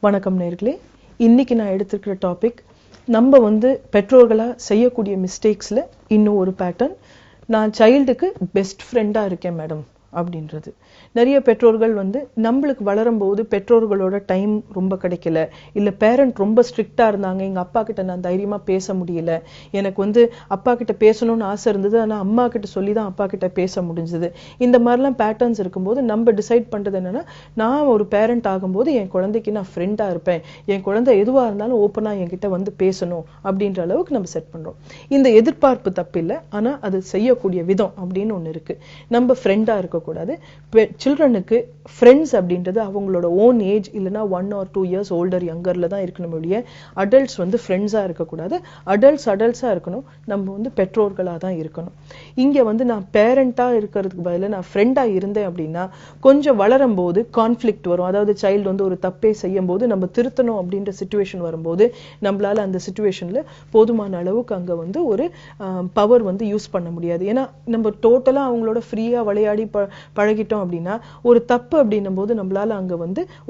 வணக்கம் நேயர்களே. இன்னைக்கு நான் எடுத்துக்கிற டாபிக் நம்ம பெற்றோர்களா செய்யக்கூடிய மிஸ்டேக்ஸ்ல இன்னும் ஒரு பேட்டர்ன். நான் சைல்டுக்கு பெஸ்ட் ஃப்ரெண்டா இருக்கேன் மேடம் அப்படின்றது. நிறைய பெற்றோர்கள் நம்மளுக்கு வளரும்போது பெற்றோர்களோட டைம் ரொம்ப கிடைக்கல, இல்ல பேரண்ட் ரொம்ப ஸ்ட்ரிக்டா இருந்தாங்க, எங்க அப்பா கிட்ட நான் தைரியமா பேச முடியல, எனக்கு அப்பா கிட்ட பேசணும்னு ஆசை இருந்தது, ஆனா அம்மா கிட்ட சொல்லி தான் அப்பா கிட்ட பேச முடிஞ்சது. இந்த மாதிரிலாம் பேட்டர்ன்ஸ் இருக்கும்போது நம்ம டிசைட் பண்றது என்னன்னா, நான் ஒரு பேரண்ட் ஆகும்போது என் குழந்தைக்கு நான் ஃப்ரெண்டா இருப்பேன், என் குழந்தை எதுவா இருந்தாலும் ஓப்பனா என்கிட்ட பேசணும் அப்படின்ற அளவுக்கு நம்ம செட் பண்றோம். இந்த எதிர்பார்ப்பு தப்பு இல்லை, ஆனா அது செய்யக்கூடிய விதம் அப்படின்னு ஒண்ணு இருக்கு. நம்ம ஃப்ரெண்டா இருக்கக்கூடாது. சில்ட்ரனுக்கு ஃப்ரெண்ட்ஸ் அப்படின்றது அவங்களோட ஓன் ஏஜ் இல்லைன்னா 1 or 2 years ஓல்டர் யங்கர்ல தான் இருக்கணும். அடல்ட்ஸ் ஃப்ரெண்ட்ஸா இருக்கக்கூடாது. அடல்ட்ஸா இருக்கணும். நம்ம பெற்றோர்களா தான் இருக்கணும். இங்க நான் பேரண்டா இருக்கிறதுக்கு பதிலா நான் ஃப்ரெண்டா இருந்தேன் அப்படின்னா கொஞ்சம் வளரும் போது கான்ஃபிளிக்ட் வரும். அதாவது சைல்டு ஒரு தப்பே செய்யும் போது நம்ம திருத்தணும் அப்படின்ற சிச்சுவேஷன் வரும்போது நம்மளால அந்த சிச்சுவேஷன்ல போதுமான அளவுக்கு அங்க ஒரு பவர் யூஸ் பண்ண முடியாது. ஏன்னா நம்ம டோட்டலா அவங்களோட ஃப்ரீயா விளையாடி பழகிட்டோம் அப்படின்னா ஒரு தப்பு அப்படின்னும் போது நம்மளால அங்க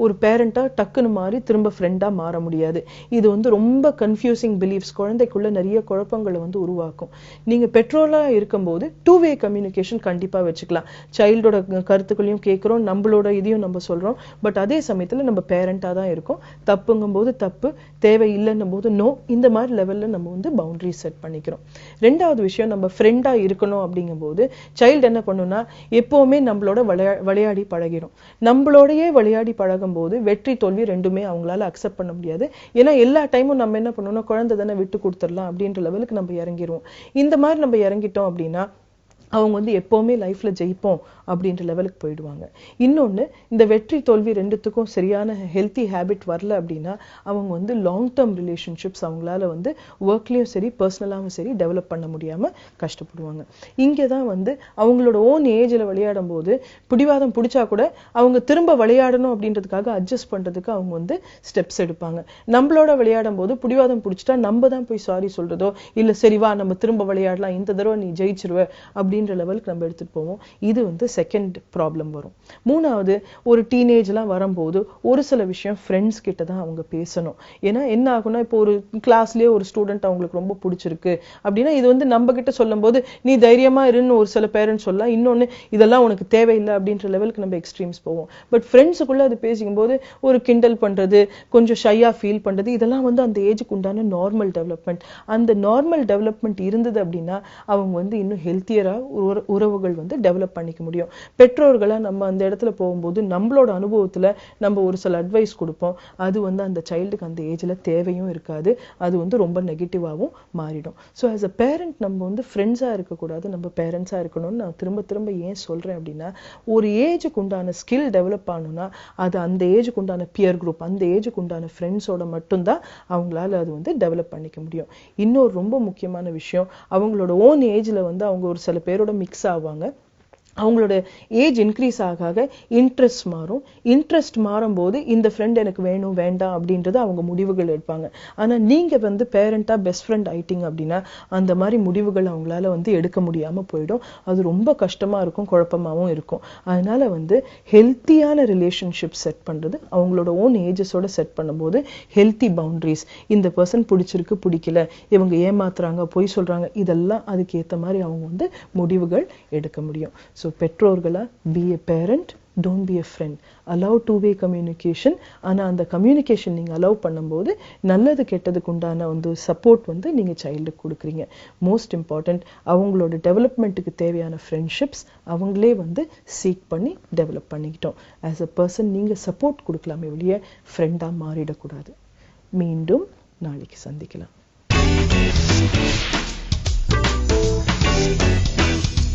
ஒரு பேரண்டா டக்குன்னு மாறி திரும்ப ஃப்ரெண்டா மாற முடியாது. இது ரொம்ப கன்ஃபியூசிங் பிலீஃப்ஸ், குழந்தைக்குள்ள நிறைய குழப்பங்களை உருவாக்கும். நீங்க பெற்றோரா இருக்கும்போது 2-way கம்யூனிகேஷன் கண்டிப்பா வச்சுக்கலாம். சைல்டோட கருத்துக்களையும் கேட்கிறோம், நம்மளோட இதையும் நம்ம சொல்றோம். பட் அதே சமயத்துல நம்ம பேரண்டா தான் இருக்கோம். தப்புங்கும் போது தப்பு, தேவை இல்லைன்னும் போது நோ, இந்த மாதிரி லெவல்ல நம்ம பவுண்டரி செட் பண்ணிக்கிறோம். ரெண்டாவது விஷயம், நம்ம ஃப்ரெண்டா இருக்கணும் அப்படிங்கும் போது சைல்டு என்ன பண்ணும்னா எப்பவுமே நம்மளோட விளையாடி பழகிடும். நம்மளோடயே விளையாடி பழகும் போது வெற்றி தோல்வி ரெண்டுமே அவங்களால அக்செப்ட் பண்ண முடியாது. ஏன்னா எல்லா டைமும் நம்ம என்ன பண்ணோம்னா குழந்தை தானே விட்டு கொடுத்துடலாம் அப்படின்ற லெவலுக்கு நம்ம இறங்கிடுவோம். இந்த மாதிரி நம்ம இறங்கிட்டோம் அப்படின்னா அவங்க எப்பவுமே லைஃப்ல ஜெயிப்போம் அப்படின்ற லெவலுக்கு போயிடுவாங்க. இன்னொன்னு, இந்த வெற்றி தோல்வி ரெண்டுத்துக்கும் சரியான ஹெல்த்தி ஹேபிட் வரல அப்படின்னா அவங்க லாங் டேர்ம் ரிலேஷன்ஷிப்ஸ் அவங்களால ஒர்க்லயும் சரி பர்சனலாவும் சரி டெவலப் பண்ண முடியாம கஷ்டப்படுவாங்க. இங்கதான் அவங்களோட ஓன் ஏஜ்ல விளையாடும் போது பிடிவாதம் பிடிச்சா கூட அவங்க திரும்ப விளையாடணும் அப்படின்றதுக்காக அட்ஜஸ்ட் பண்றதுக்கு அவங்க ஸ்டெப்ஸ் எடுப்பாங்க. நம்மளோட விளையாடும் போது பிடிவாதம் பிடிச்சிட்டா நம்ம தான் போய் சாரி சொல்றதோ இல்ல சரி வா நம்ம திரும்ப விளையாடலாம், இந்த தடவை நீ ஜெயிச்சிருவ அப்படின்னு லெவலுக்கு நம்ம எடுத்துட்டு போவோம். இது செகண்ட் ப்ராப்ளம் வரும். மூணாவது, ஒரு டீனேஜ்லாம் வரும்போது ஒரு சில விஷயம் ஃப்ரெண்ட்ஸ் கிட்ட தான் அவங்க பேசணும். ஏன்னா என்ன ஆகும்னா, இப்போ ஒரு கிளாஸ்லயே ஒரு ஸ்டூடெண்ட் அவங்களுக்கு ரொம்ப பிடிச்சிருக்கு அப்படின்னா இது நம்ம கிட்ட சொல்லும் போது நீ தைரியமா இருன்னு ஒரு சில பேரண்ட்ஸ் சொல்லலாம். இன்னொன்னு, இதெல்லாம் உனக்கு தேவையில்லை அப்படின்ற லெவலுக்கு நம்ம எக்ஸ்ட்ரீம்ஸ் போவோம். பட் ஃப்ரெண்ட்ஸுக்குள்ள அது பேசிக்கும் போது ஒரு கிண்டல் பண்றது, கொஞ்சம் ஷையா ஃபீல் பண்றது, இதெல்லாம் அந்த ஏஜுக்கு உண்டான நார்மல் டெவலப்மெண்ட். அந்த நார்மல் டெவலப்மெண்ட் இருந்தது அப்படின்னா அவங்க இன்னும் ஹெல்த்தியரா உறவுகள் டெவலப் பண்ணிக்க முடியும். பெற்றோர்களா நம்ம அந்த இடத்துல போகும்போது நம்மளோட அனுபவத்துல நம்ம ஒரு சில அட்வைஸ் கொடுப்போம். அது அந்த சைல்டுக்கு அந்த ஏஜ்ல தேவையும் இருக்காது. அது ரொம்ப நெகட்டிவாவும் மாறிடும். ஸோ ஆஸ் அ பேரண்ட் நம்ம ஃப்ரெண்ட்ஸா இருக்கக்கூடாது, நம்ம பேரண்ட்ஸா இருக்கணும்னு நான் திரும்ப திரும்ப ஏன் சொல்றேன் அப்படின்னா, ஒரு ஏஜுக்கு உண்டான ஸ்கில் டெவலப் ஆகணும்னா அது அந்த ஏஜுக்கு உண்டான பியர் குரூப், அந்த ஏஜுக்கு உண்டான ஃப்ரெண்ட்ஸோட மட்டும்தான் அவங்களால அது டெவலப் பண்ணிக்க முடியும். இன்னொரு ரொம்ப முக்கியமான விஷயம், அவங்களோட ஓன் ஏஜ்ல அவங்க ஒரு சில பேரோட மிக்ஸ் ஆவாங்க. அவங்களோட ஏஜ் இன்க்ரீஸ் ஆக இன்ட்ரெஸ்ட் மாறும். இன்ட்ரெஸ்ட் மாறும்போது இந்த ஃப்ரெண்ட் எனக்கு வேணும் வேண்டாம் அப்படின்றது அவங்க முடிவுகள் எடுப்பாங்க. ஆனா நீங்க பேரண்டா பெஸ்ட் ஃப்ரெண்ட் ஆயிட்டீங்க அப்படின்னா அந்த மாதிரி முடிவுகள் அவங்களால எடுக்க முடியாம போயிடும். அது ரொம்ப கஷ்டமா இருக்கும், குழப்பமாவும் இருக்கும். அதனால ஹெல்த்தியான ரிலேஷன்ஷிப் செட் பண்றது அவங்களோட ஓன் ஏஜஸோட செட் பண்ணும்போது ஹெல்த்தி பவுண்டரிஸ், இந்த பர்சன் பிடிச்சிருக்கு பிடிக்கல, இவங்க ஏமாத்துறாங்க பொய் சொல்றாங்க, இதெல்லாம் அதுக்கு ஏத்த மாதிரி அவங்க முடிவுகள் எடுக்க முடியும். So பெற்றோர்களா, be a parent, don't be a friend. allow 2-way communication. ஆனா அந்த கம்யூனிகேஷன் நீங்க அலோவ் பண்ணும்போது நல்லது கெட்டதுக்கு உண்டான சப்போர்ட் நீங்க சைல்டுக்கு கொடுக்குறீங்க. மோஸ்ட் இம்பார்ட்டன்ட், அவங்களோட டெவலப்மெண்ட்டுக்கு தேவையான ஃப்ரெண்ட்ஷிப்ஸ் அவங்களே சீக் பண்ணி டெவலப் பண்ணிக்கிட்டோம். ஆஸ் அ பர்சன் நீங்க சப்போர்ட் கொடுக்கலாமே ஒழிய ஃப்ரெண்டா மாறிடக்கூடாது. மீண்டும் நாளைக்கு சந்திக்கலாம்.